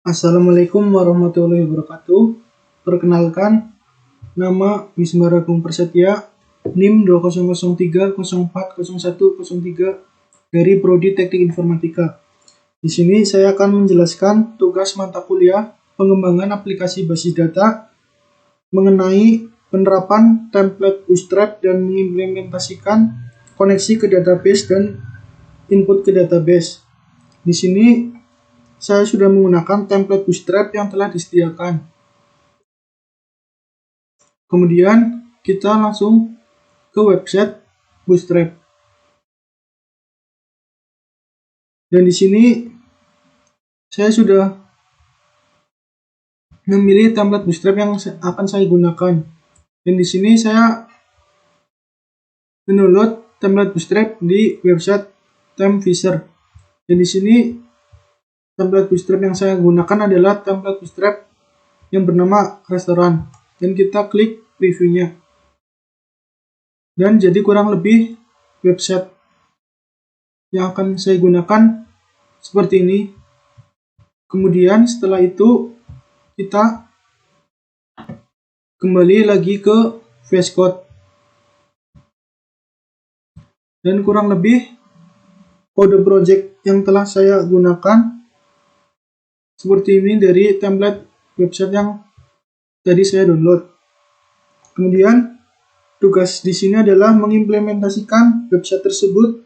Assalamualaikum warahmatullahi wabarakatuh. Perkenalkan, nama Wismar Agung Prasetya, NIM 2003040103 dari Prodi Teknik Informatika. Di sini saya akan menjelaskan tugas mata kuliah pengembangan aplikasi basis data mengenai penerapan template Bootstrap dan mengimplementasikan koneksi ke database dan input ke database. Di sini saya sudah menggunakan template Bootstrap yang telah disediakan. Kemudian kita langsung ke website Bootstrap. Dan di sini saya sudah memilih template Bootstrap yang akan saya gunakan. Dan di sini saya mendownload template Bootstrap di website Temvisor. Dan di sini template Bootstrap yang saya gunakan adalah template Bootstrap yang bernama restoran. Dan kita klik previewnya. Dan jadi kurang lebih website yang akan saya gunakan seperti ini. Kemudian setelah itu kita kembali lagi ke VS Code. Dan kurang lebih kode project yang telah saya gunakan seperti ini dari template website yang tadi saya download. Kemudian tugas di sini adalah mengimplementasikan website tersebut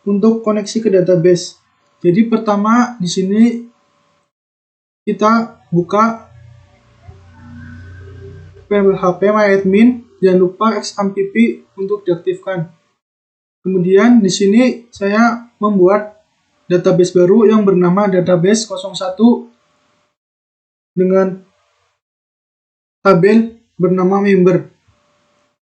untuk koneksi ke database. Jadi pertama di sini kita buka phpMyAdmin, jangan lupa XAMPP untuk diaktifkan. Kemudian di sini saya membuat database baru yang bernama database 01 dengan tabel bernama member.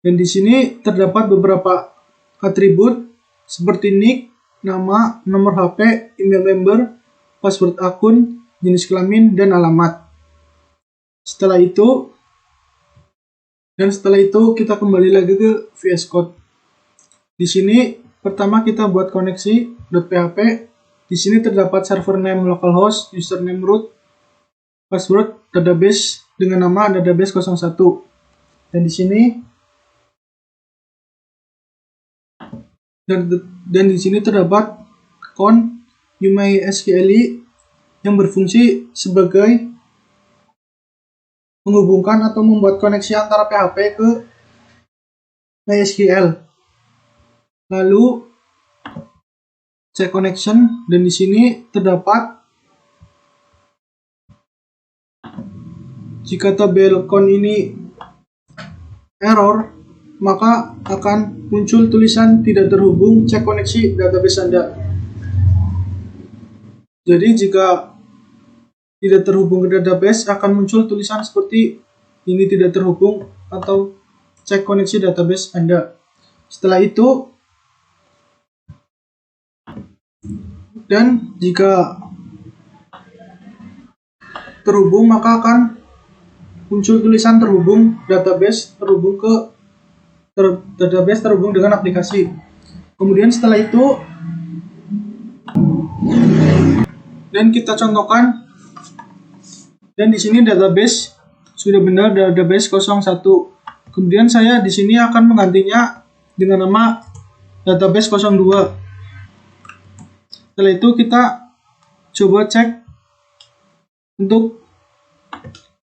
Dan di sini terdapat beberapa atribut seperti nick, nama, nomor HP, email member, password akun, jenis kelamin, dan alamat. Setelah itu kita kembali lagi ke VS Code. Di sini pertama kita buat koneksi .php. Di sini terdapat server name localhost, username root, password database dengan nama database 01. Dan di sini dan di sini terdapat con MySQLi yang berfungsi sebagai menghubungkan atau membuat koneksi antara PHP ke MySQL. Lalu check connection, dan di sini terdapat jika tabel con ini error, maka akan muncul tulisan tidak terhubung, cek koneksi database Anda. Jadi jika tidak terhubung ke database akan muncul tulisan seperti ini tidak terhubung atau cek koneksi database Anda. Setelah itu dan jika terhubung maka akan muncul tulisan terhubung database terhubung dengan aplikasi. Kemudian setelah itu dan kita contohkan, dan di sini database sudah benar database 01. Kemudian saya di sini akan menggantinya dengan nama database 02. Setelah itu kita coba cek untuk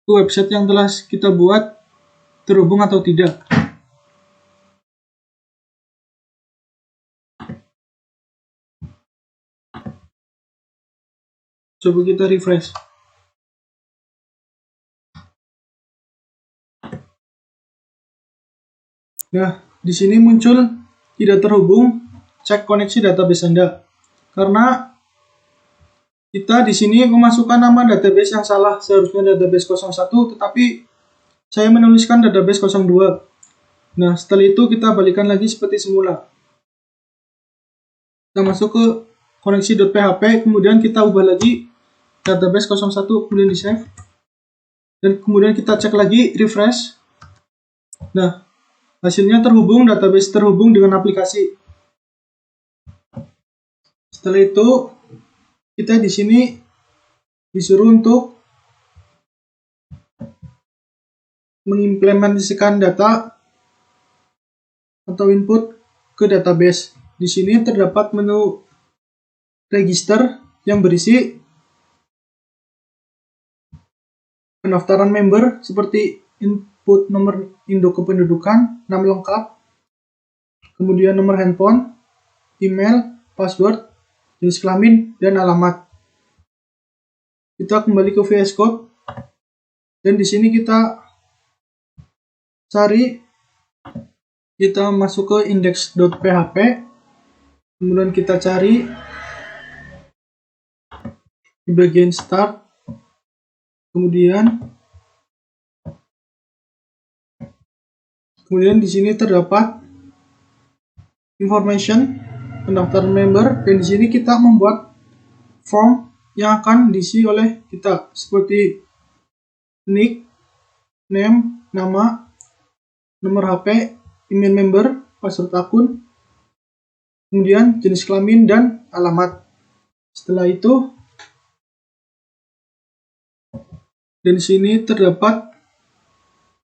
website yang telah kita buat terhubung atau tidak. Coba kita refresh. Nah, di sini muncul tidak terhubung, cek koneksi database Anda. Karena kita di sini memasukkan nama database yang salah, seharusnya database 01, tetapi saya menuliskan database 02. Nah, setelah itu kita balikan lagi seperti semula. Kita masuk ke koneksi.php, kemudian kita ubah lagi database 01, kemudian di save. Dan kemudian kita cek lagi, refresh. Nah, hasilnya terhubung, database terhubung dengan aplikasi. Setelah itu kita di sini disuruh untuk mengimplementasikan data atau input ke database. Di sini terdapat menu register yang berisi pendaftaran member seperti input nomor induk kependudukan, nama lengkap, kemudian nomor handphone, email, password, jenis kelamin, dan alamat. Kita kembali ke VS Code dan di sini kita masuk ke index.php, kemudian kita cari di bagian start, kemudian di sini terdapat information pendaftaran member, dan di sini kita membuat form yang akan diisi oleh kita seperti nick, name, nama, nomor HP, email member, password akun, kemudian jenis kelamin dan alamat. Setelah itu, dan di sini terdapat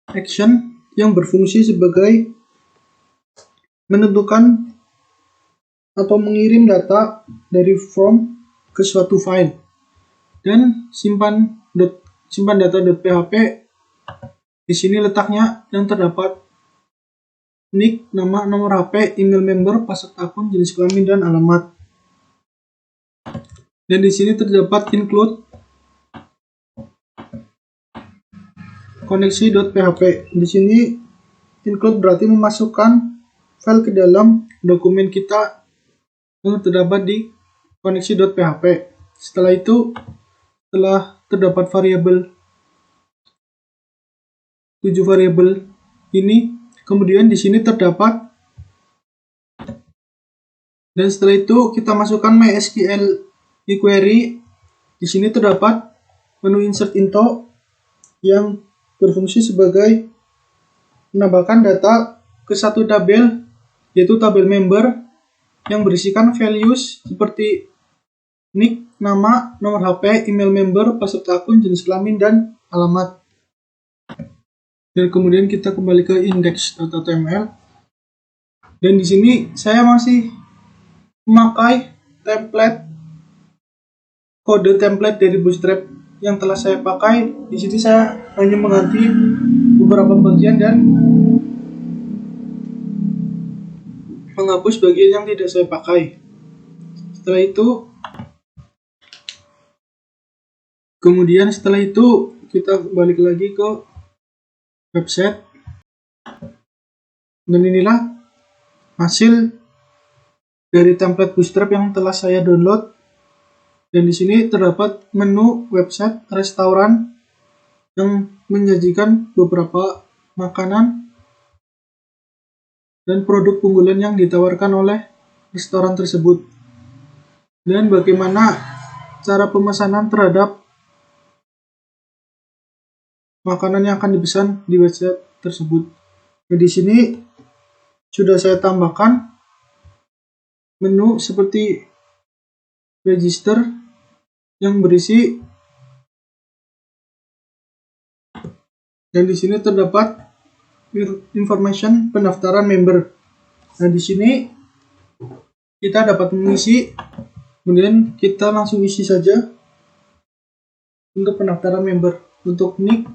action yang berfungsi sebagai menentukan atau mengirim data dari form ke suatu file, dan simpan data.php. Di sini letaknya yang terdapat nick, nama, nomor HP, email member, password akun, jenis kelamin dan alamat. Dan di sini terdapat include koneksi.php. Di sini include berarti memasukkan file ke dalam dokumen kita yang terdapat di koneksi.php. Setelah itu, setelah terdapat 7 variabel ini, kemudian di sini terdapat, dan setelah itu kita masukkan MySQL query. Di sini terdapat menu insert into yang berfungsi sebagai menambahkan data ke satu tabel, yaitu tabel member yang berisikan values seperti nick, nama, nomor HP, email member, password akun, jenis kelamin, dan alamat. Dan kemudian kita kembali ke index.html. Dan di sini saya masih memakai kode template dari Bootstrap yang telah saya pakai. Di sini saya hanya mengganti beberapa bagian dan menghapus bagian yang tidak saya pakai. Setelah itu kita balik lagi ke website, dan inilah hasil dari template Bootstrap yang telah saya download. Dan di sini terdapat menu website restoran yang menyajikan beberapa makanan dan produk unggulan yang ditawarkan oleh restoran tersebut, dan bagaimana cara pemesanan terhadap makanan yang akan dipesan di website tersebut. Nah, di sini sudah saya tambahkan menu seperti register yang berisi, dan di sini terdapat information pendaftaran member. Nah, di sini kita dapat mengisi, kemudian kita langsung isi saja untuk pendaftaran member. Untuk nick,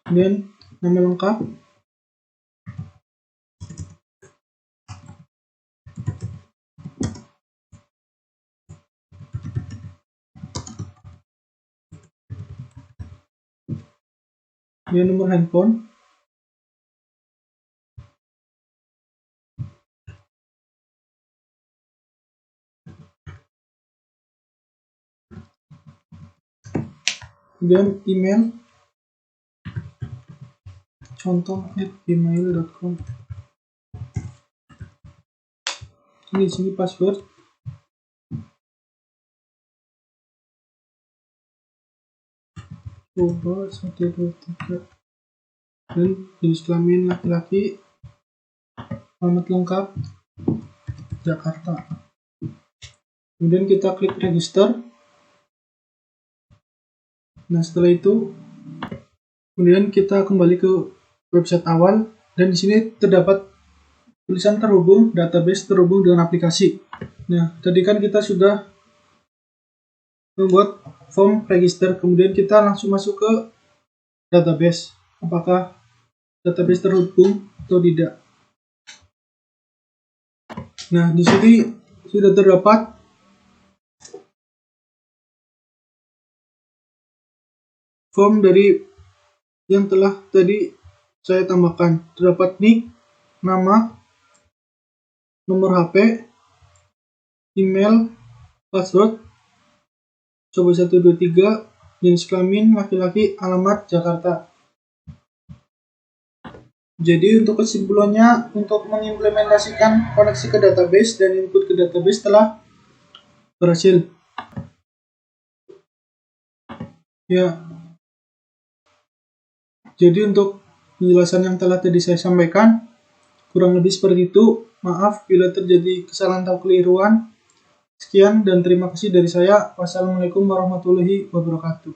kemudian nama lengkap, kemudian nomor handphone, kemudian email, contoh @gmail.com. Ini di sini password, coba 1 2 3, dan jenis kelamin laki-laki, alamat lengkap Jakarta. Kemudian kita klik register. Nah, setelah itu kemudian kita kembali ke website awal, dan di sini terdapat tulisan terhubung database terhubung dengan aplikasi. Nah, tadi kan kita sudah membuat form register, kemudian kita langsung masuk ke database. Apakah database terhubung atau tidak? Nah, di sini sudah terdapat form dari yang telah tadi saya tambahkan. Terdapat nick, nama, nomor HP, email, password, coba 123, jenis kelamin laki-laki, alamat Jakarta. Jadi untuk kesimpulannya, untuk mengimplementasikan koneksi ke database dan input ke database telah berhasil. Ya, jadi untuk penjelasan yang telah tadi saya sampaikan, kurang lebih seperti itu. Maaf bila terjadi kesalahan atau keliruan. Sekian dan terima kasih dari saya. Wassalamualaikum warahmatullahi wabarakatuh.